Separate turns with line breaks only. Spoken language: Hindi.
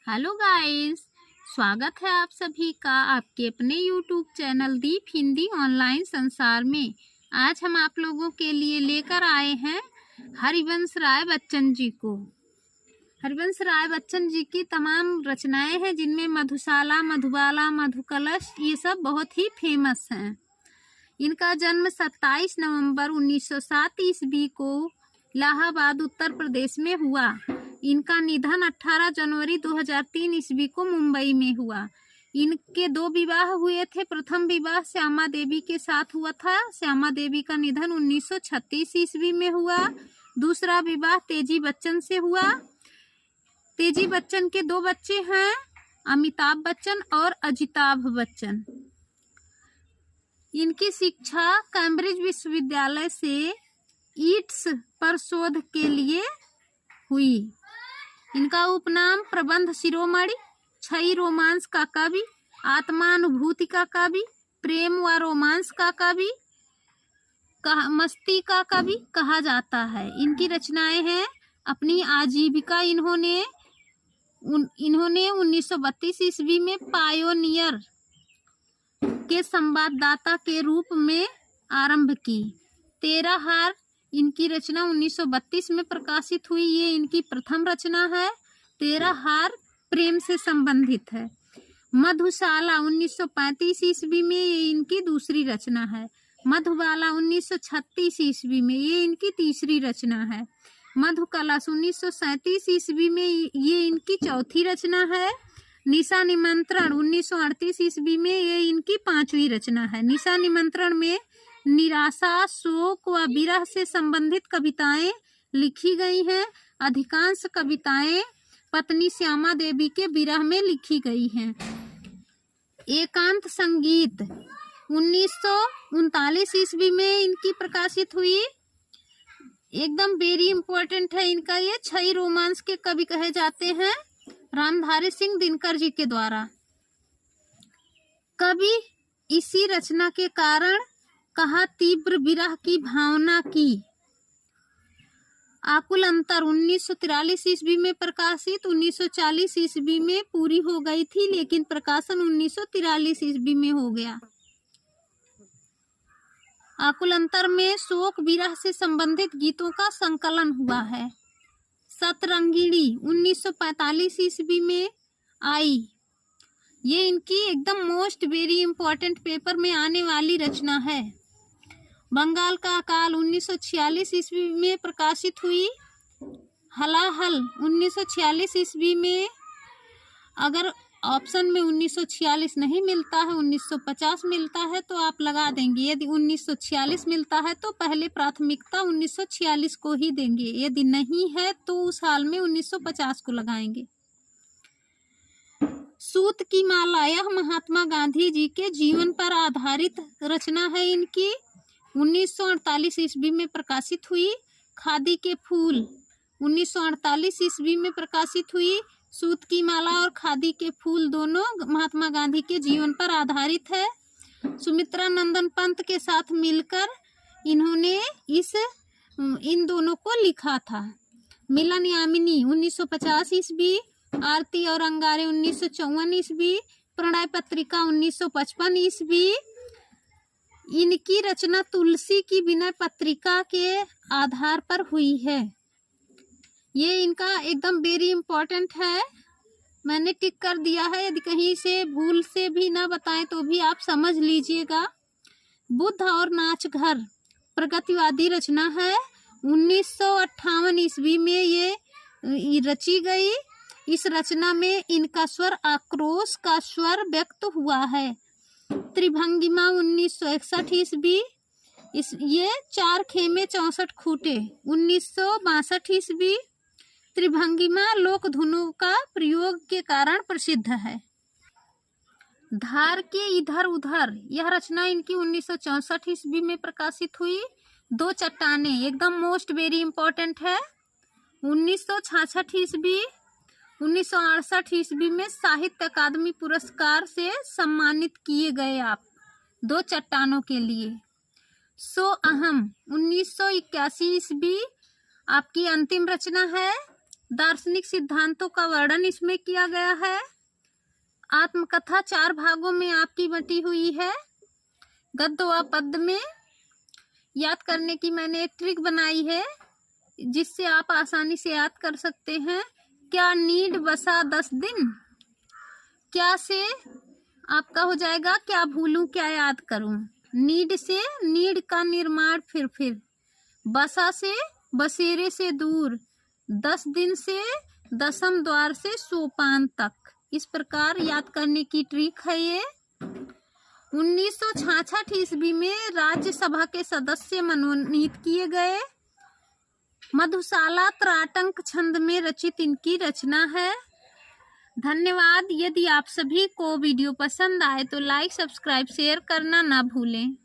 हेलो गाइस, स्वागत है आप सभी का आपके अपने यूट्यूब चैनल दीप हिंदी ऑनलाइन संसार में। आज हम आप लोगों के लिए लेकर आए हैं हरिवंश राय बच्चन जी को। हरिवंश राय बच्चन जी की तमाम रचनाएं हैं जिनमें मधुशाला, मधुबाला, मधुकलश ये सब बहुत ही फेमस हैं। इनका जन्म 27 नवंबर 1907 ईस्वी को इलाहाबाद उत्तर प्रदेश में हुआ। इनका निधन 18 जनवरी 2003 ईस्वी को मुंबई में हुआ। इनके 2 विवाह हुए थे। प्रथम विवाह श्यामा देवी के साथ हुआ था। श्यामा देवी का निधन 1936 ईस्वी में हुआ। दूसरा विवाह तेजी बच्चन से हुआ। तेजी बच्चन के 2 बच्चे हैं, अमिताभ बच्चन और अजिताभ बच्चन। इनकी शिक्षा कैम्ब्रिज विश्वविद्यालय से ईट्स पर शोध के लिए हुई। इनका उपनाम प्रबंध शिरोमणि, छई रोमांस का कवि, आत्मानुभूति का कवि, प्रेम व रोमांस का कवि, मस्ती का कवि कहा जाता है। इनकी रचनाएं हैं। अपनी आजीविका इन्होंने 1932 ईस्वी में पायोनियर के संवाददाता के रूप में आरंभ की। 13 हार इनकी रचना 1932 में प्रकाशित हुई। ये इनकी प्रथम रचना है। 13 हार प्रेम से संबंधित है। मधुशाला 1935 ईस्वी में ये इनकी दूसरी रचना है। मधुबाला 1936 ईस्वी में ये इनकी तीसरी रचना है। मधुकलश 1937 ईस्वी में ये इनकी चौथी रचना है। निशा निमंत्रण 1938 ईस्वी में ये इनकी 5वीं रचना है। निशा निमंत्रण में निराशा, शोक व विरह से संबंधित कविताएं लिखी गई हैं। अधिकांश कविताएं पत्नी श्यामा देवी के विरह में लिखी गई हैं। एकांत संगीत 1939 ईस्वी में इनकी प्रकाशित हुई। एकदम वेरी इंपॉर्टेंट है इनका। ये छई रोमांस के कवि कहे जाते हैं रामधारी सिंह दिनकर जी के द्वारा। कवि इसी रचना के कारण कहा तीव्र विरह की भावना की। आकुल अंतर 1943 ईस्वी में प्रकाशित, 1940 ईस्वी में पूरी हो गई थी, लेकिन प्रकाशन 1943 ईस्वी में हो गया। आकुल अंतर में शोक विरह से संबंधित गीतों का संकलन हुआ है। सतरंगिणी 1945 ईस्वी में आई। ये इनकी एकदम मोस्ट वेरी इंपॉर्टेंट पेपर में आने वाली रचना है। बंगाल का अकाल 1946 ईस्वी में प्रकाशित हुई। हलाहल 1946 ईस्वी में। अगर ऑप्शन में 1946 नहीं मिलता है, 1950 मिलता है तो आप लगा देंगे। यदि 1946 मिलता है तो पहले प्राथमिकता 1946 को ही देंगे। यदि नहीं है तो उस हाल में 1950 को लगाएंगे। सूत की माला यह महात्मा गांधी जी के जीवन पर आधारित रचना है इनकी। 1948 ईस्वी में प्रकाशित हुई। खादी के फूल 1948 ईस्वी में प्रकाशित हुई। सूत की माला और खादी के फूल दोनों महात्मा गांधी के जीवन पर आधारित है। सुमित्रा नंदन पंत के साथ मिलकर इन्होंने इन दोनों को लिखा था। मिलन यामिनी 1950 ईस्वी। आरती और अंगारे 1954 ईस्वी। प्रणय पत्रिका 1955 ईस्वी। इनकी रचना तुलसी की विनय पत्रिका के आधार पर हुई है। ये इनका एकदम वेरी इंपॉर्टेंट है। मैंने टिक कर दिया है। यदि कहीं से भूल से भी ना बताएं तो भी आप समझ लीजिएगा। बुद्ध और नाच घर प्रगतिवादी रचना है। 1958 ईस्वी में ये रची गई। इस रचना में इनका स्वर आक्रोश का स्वर व्यक्त हुआ है। त्रिभंगिमा 1961 ईस्वी। ये 4 खेमे 64 खूटे 1962 ईस्वी। त्रिभंगिमा लोक धुनों का प्रयोग के कारण प्रसिद्ध है। धार के इधर उधर यह रचना इनकी 1964 ईस्वी में प्रकाशित हुई। 2 चट्टानें एकदम मोस्ट वेरी इंपॉर्टेंट है। 1966 ईस्वी। 1968 ईस्वी में साहित्य अकादमी पुरस्कार से सम्मानित किए गए आप 2 चट्टानों के लिए। सो अहम 1981 ईस्वी आपकी अंतिम रचना है। दार्शनिक सिद्धांतों का वर्णन इसमें किया गया है। आत्मकथा 4 भागों में आपकी बटी हुई है। गद्य व पद्य में याद करने की मैंने एक ट्रिक बनाई है जिससे आप आसानी से याद कर सकते हैं। क्या नीड बसा 10 दिन, क्या से आपका हो जाएगा क्या भूलूं क्या याद करूं। नीड से नीड का निर्माण फिर बसा से बसेरे से दूर, 10 दिन से दसम द्वार से सोपान तक। इस प्रकार याद करने की ट्रिक है ये। 1966 ईस्वी में राज्यसभा के सदस्य मनोनीत किए गए। मधुशाला त्राटंक छंद में रचित इनकी रचना है। धन्यवाद। यदि आप सभी को वीडियो पसंद आए तो लाइक, सब्सक्राइब, शेयर करना ना भूलें।